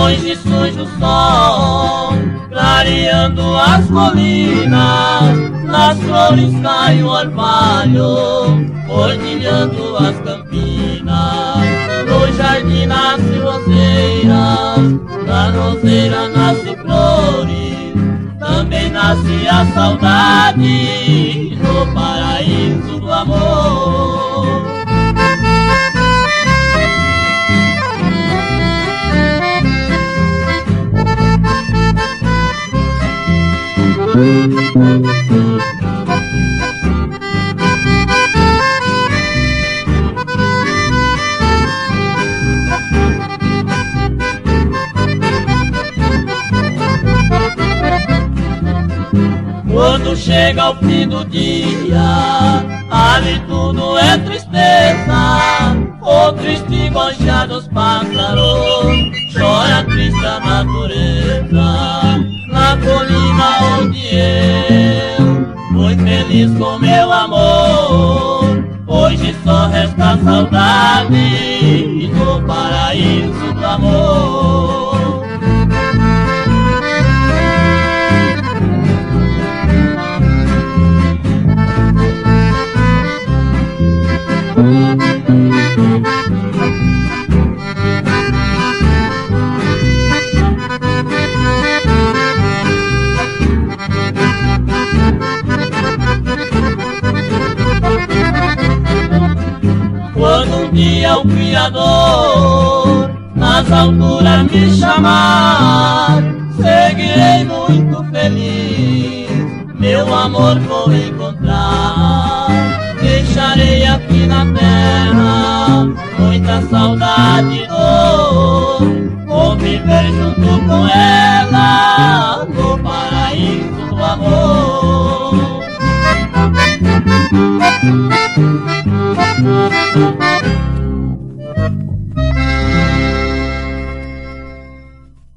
Hoje surge o sol, clareando as colinas, nas flores cai o orvalho, cordilhando as campinas. No jardim nasce roseiras, na roseira nasce flores, também nasce a saudade, no paraíso do amor. Quando chega o fim do dia, ali tudo é tristeza. O triste gonja dos pássaros, chora triste a natureza. Na colina onde eu fui feliz com meu amor, hoje só resta saudade do paraíso do amor. Quando um dia o Criador nas alturas me chamar, seguirei muito feliz, meu amor vou encontrar. Deixarei aqui na terra muita saudade e dor, vou viver junto com ela no paraíso do amor.